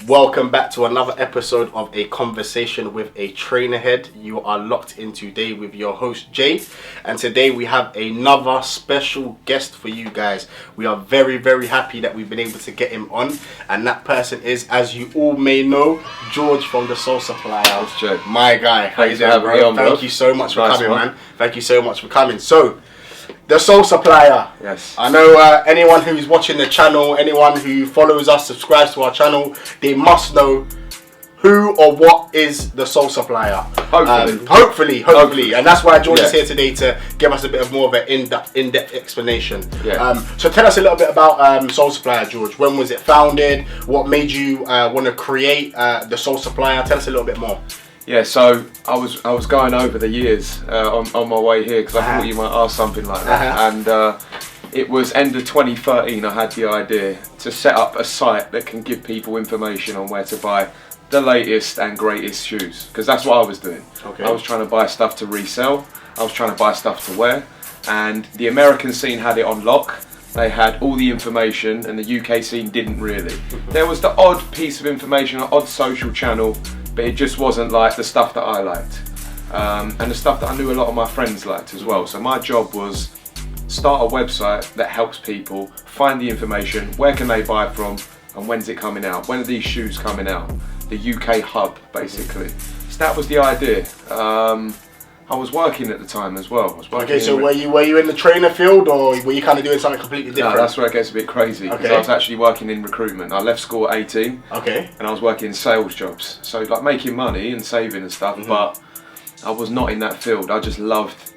Welcome back to another episode of A Conversation with a Trainerhead. You are locked in today with your host Jay, and today we have another special guest for you guys. We are very, very happy that we've been able to get him on, and that person is, as you all may know, George from the Sole Supplier. That's Jay. My guy. How you doing, bro? Thank you so much for coming, man. Thank you so much for coming. So, the Sole Supplier. Yes. I know anyone who's watching the channel, anyone who follows us, subscribes to our channel, they must know who or what is the Sole Supplier. Hopefully. And that's why George is here today to give us a bit of more of an in-depth explanation. Yeah. So tell us a little bit about Sole Supplier, George. When was it founded? What made you want to create the Sole Supplier? Tell us a little bit more. Yeah, so I was going over the years on my way here because I thought you might ask something like that, and it was end of 2013 I had the idea to set up a site that can give people information on where to buy the latest and greatest shoes, because that's what I was doing. I was trying to buy stuff to resell, I was trying to buy stuff to wear, and the American scene had it on lock. They had all the information and the UK scene didn't really. There was the odd piece of information, an odd social channel, but it just wasn't like the stuff that I liked. And the stuff that I knew a lot of my friends liked as well. So my job was start a website that helps people find the information, where can they buy from, and when's it coming out? When are these shoes coming out? The UK hub, basically. So that was the idea. I was working at the time as well. Okay, so were you in the trainer field, or were you kind of doing something completely different? No, that's where it gets a bit crazy. Because I was actually working in recruitment. I left school at 18. Okay. And I was working in sales jobs. So like making money and saving and stuff, but I was not in that field. I just loved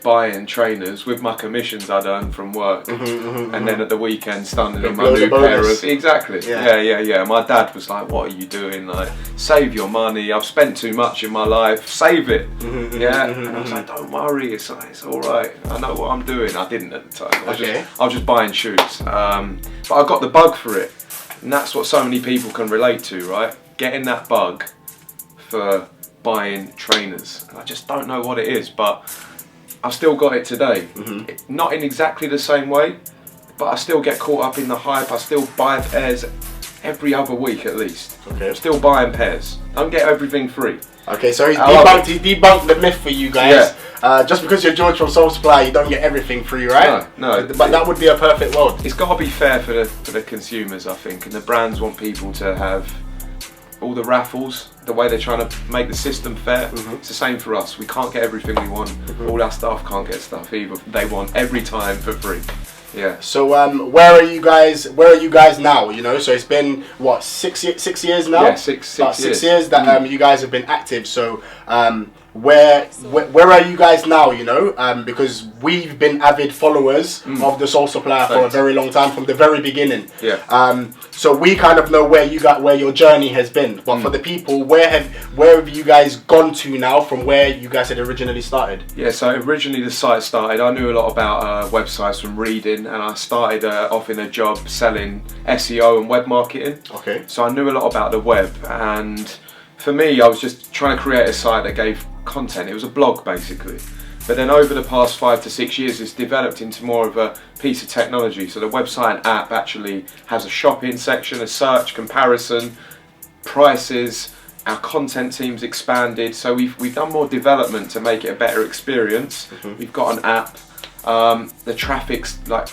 buying trainers with my commissions I'd earned from work, and then at the weekend standing in my new pair of yeah. My dad was like, "What are you doing? Like, save your money. I've spent too much in my life. Save it." And I was like, "Don't worry, it's all right. I know what I'm doing." I didn't at the time. I was just buying shoes, but I got the bug for it, and that's what so many people can relate to, right? Getting that bug for buying trainers. I just don't know what it is, but I've still got it today. Not in exactly the same way, but I still get caught up in the hype. I still buy pairs every other week at least. I'm still buying pairs. Don't get everything free. Okay, so he's debunked the myth for you guys. Yeah. Just because you're George from Sole Supply, you don't get everything free, right? No. But that would be a perfect world. It's got to be fair for the consumers, I think, and the brands want people to have all the raffles, the way they're trying to make the system fair. It's the same for us. We can't get everything we want. All our staff can't get stuff either. They want every time for free. Yeah. So where are you guys now? You know, so it's been what, 6 years now? Yeah, six years that you guys have been active. So where are you guys now? You know, because we've been avid followers of the Sole Supplier for a very long time, from the very beginning. Yeah. So we kind of know where your journey has been. But for the people, where have you guys gone to now from where you guys had originally started? Yeah. So originally the site started. I knew a lot about websites from reading, and I started off in a job selling SEO and web marketing. Okay. So I knew a lot about the web, and for me, I was just trying to create a site that gave content. It was a blog basically. But then over the past 5 to 6 years, it's developed into more of a piece of technology. So the website and app actually has a shopping section, a search, comparison, prices. Our content team's expanded. So we've done more development to make it a better experience. We've got an app. The traffic's like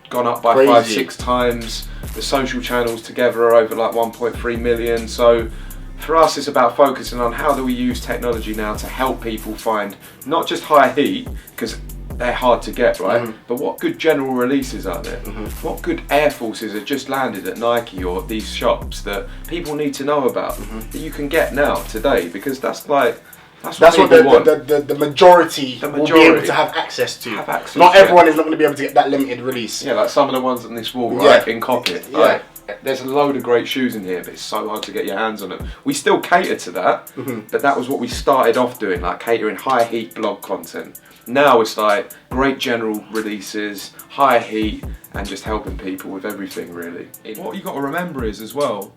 gone up by 5-6 times. The social channels together are over like 1.3 million. So for us, it's about focusing on how do we use technology now to help people find not just high heat, because they're hard to get, right? But what good general releases are there? What good Air Forces have just landed at Nike or these shops that people need to know about, that you can get now, today, because that's what the majority will be able to have access to. Not everyone is not going to be able to get that limited release. Yeah, like some of the ones on this wall, right, in Coppet. Right? There's a load of great shoes in here, but it's so hard to get your hands on them. We still cater to that, but that was what we started off doing, like catering high heat blog content. Now it's like great general releases, high heat, and just helping people with everything really. What you got to remember is as well,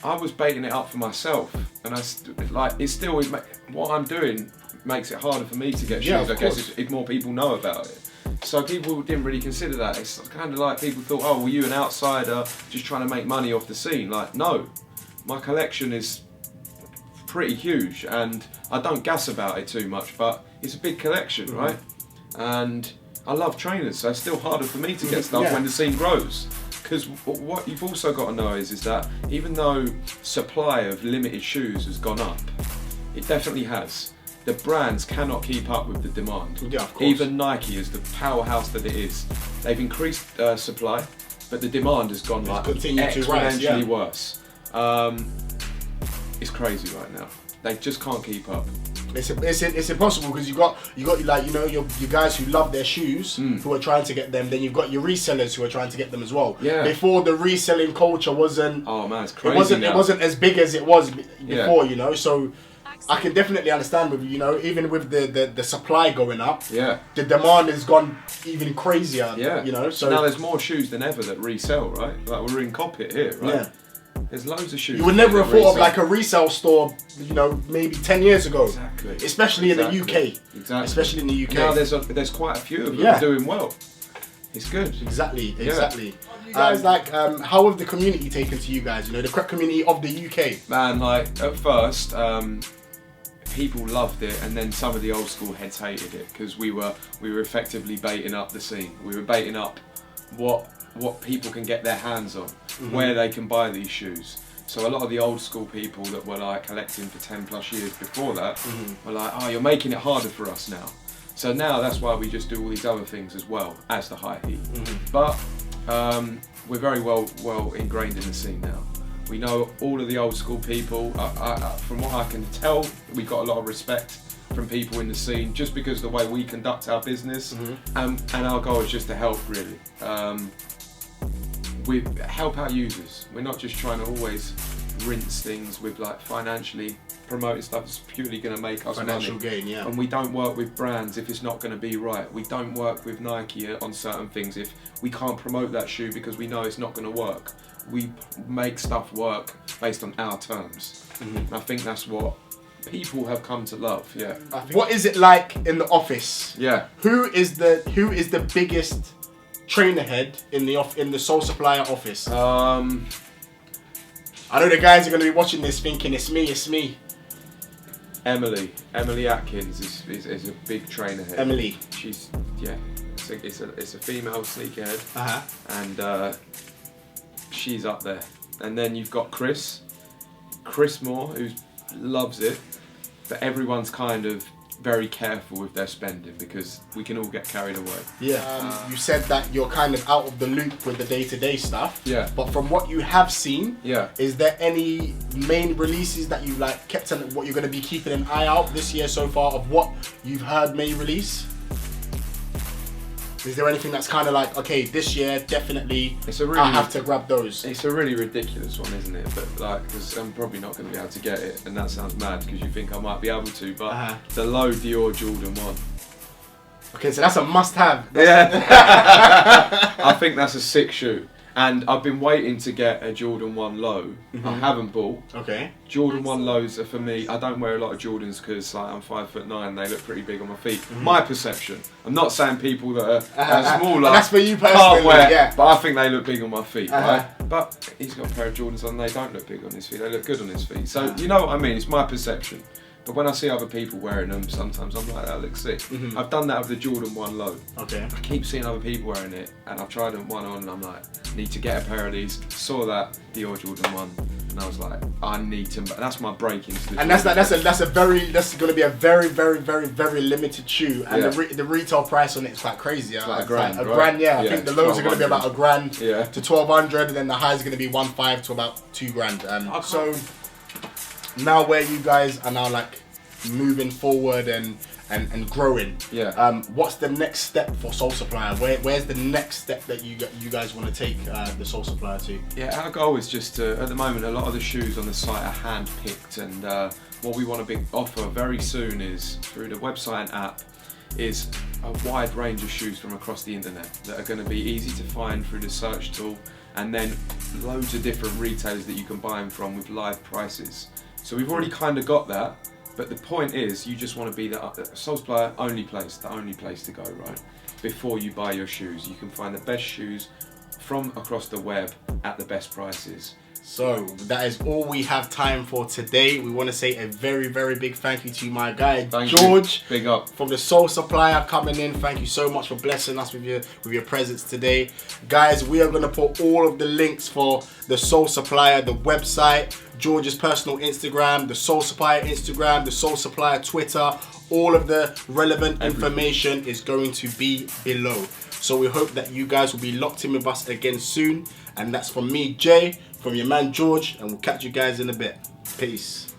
I was baiting it up for myself, and what I'm doing makes it harder for me to get shoes, I guess, if more people know about it. So people didn't really consider that. It's kind of like people thought, oh, were you an outsider just trying to make money off the scene? Like, no. my collection is pretty huge, and I don't gas about it too much, but it's a big collection, right? And I love trainers, so it's still harder for me to get stuff when the scene grows. Because what you've also got to know is that even though supply of limited shoes has gone up, it definitely has. The brands cannot keep up with the demand. Yeah, of course. Even Nike, is the powerhouse that it is, they've increased supply, but the demand has gone like exponentially worse. It's crazy right now. They just can't keep up. It's impossible, because you got like, you know, your guys who love their shoes who are trying to get them. Then you've got your resellers who are trying to get them as well. Yeah. Before, the reselling culture wasn't. Oh man, it's crazy. It wasn't as big as it was before. You know, so I can definitely understand with, you know, even with the supply going up. Yeah. The demand has gone even crazier. Yeah. You know, so now there's more shoes than ever that resell, right? Like we're in Coppet here, right? Yeah. There's loads of shoes. You would never have thought of like a resale store, you know, maybe 10 years ago. Exactly. Especially in the UK. Exactly. Especially in the UK. Now there's quite a few of them doing well. It's good. Exactly. You guys, like, how have the community taken to you guys? You know, the crep community of the UK. Man, like at first, people loved it, and then some of the old school heads hated it, because we were effectively baiting up the scene. We were baiting up what people can get their hands on, where they can buy these shoes. So a lot of the old school people that were like collecting for 10 plus years before that were like, oh, you're making it harder for us now. So now that's why we just do all these other things as well as the high heat. But we're very well ingrained in the scene now. We know all of the old school people. From what I can tell, we've got a lot of respect from people in the scene, just because of the way we conduct our business, and our goal is just to help, really. We help our users. We're not just trying to always rinse things with like financially promoting stuff that's purely going to make us financial money. gain, yeah. And we don't work with brands if it's not going to be right. We don't work with Nike on certain things if we can't promote that shoe because we know it's not going to work. We make stuff work based on our terms. And I think that's what people have come to love. Yeah. What is it like in the office? Yeah. Who is the biggest trainer head in the Sole Supplier office? I know the guys are going to be watching this thinking it's me. Emily Atkins is a big trainer head. Emily. She's it's a female sneakerhead. And she's up there. And then you've got Chris Moore, who loves it, but everyone's kind of very careful with their spending because we can all get carried away. Yeah. You said that you're kind of out of the loop with the day-to-day stuff. Yeah. But from what you have seen, is there any main releases that you like kept on, what you're going to be keeping an eye out this year so far of what you've heard may release? Is there anything that's kind of like, okay, this year definitely I have to grab those? It's a really ridiculous one, isn't it? But like, because I'm probably not going to be able to get it, and that sounds mad because you think I might be able to, but the low Dior Jordan 1. Okay, so that's a must-have. Yeah. I think that's a sick shoe. And I've been waiting to get a Jordan 1 low. I haven't bought. Okay. Jordan 1 lows are for me. I don't wear a lot of Jordans because like, I'm 5'9". They look pretty big on my feet. My perception. I'm not saying people that are smaller that's for you personally, can't wear, yeah. but I think they look big on my feet, right? But he's got a pair of Jordans on. They don't look big on his feet. They look good on his feet. So you know what I mean? It's my perception. But when I see other people wearing them, sometimes I'm like, that looks sick. I've done that with the Jordan 1 low. Okay. I keep seeing other people wearing it, and I've tried one on, and I'm like, need to get a pair of these. Saw that Dior Jordan 1, and I was like, I need to. That's my break into the. And that's going to be a very, very, very, very limited shoe, and the retail price on it is quite crazy. It's like $1,000, like $1,000, yeah. I think the lows are going to be about $1,000 to $1,200, and then the highs are going to be $1,500 to about $2,000. So. Now where you guys are now like moving forward and growing, what's the next step for Sole Supplier? Where's the next step that you guys want to take the Sole Supplier to? Yeah, our goal is just to, at the moment, a lot of the shoes on the site are hand picked, and what we want to offer very soon is through the website and app is a wide range of shoes from across the internet that are going to be easy to find through the search tool, and then loads of different retailers that you can buy them from with live prices. So we've already kind of got that, but the point is you just want to be the Sole Supplier the only place to go, right? Before you buy your shoes, you can find the best shoes from across the web at the best prices. So that is all we have time for today. We want to say a very, very big thank you to my guy George, big up from the Sole Supplier coming in. Thank you so much for blessing us with your presence today, guys. We are going to put all of the links for the Sole Supplier, the website, George's personal Instagram, the Sole Supplier Instagram, the Sole Supplier Twitter. All of the relevant information is going to be below. So we hope that you guys will be locked in with us again soon. And that's from me, Jay, from your man George, and we'll catch you guys in a bit. Peace.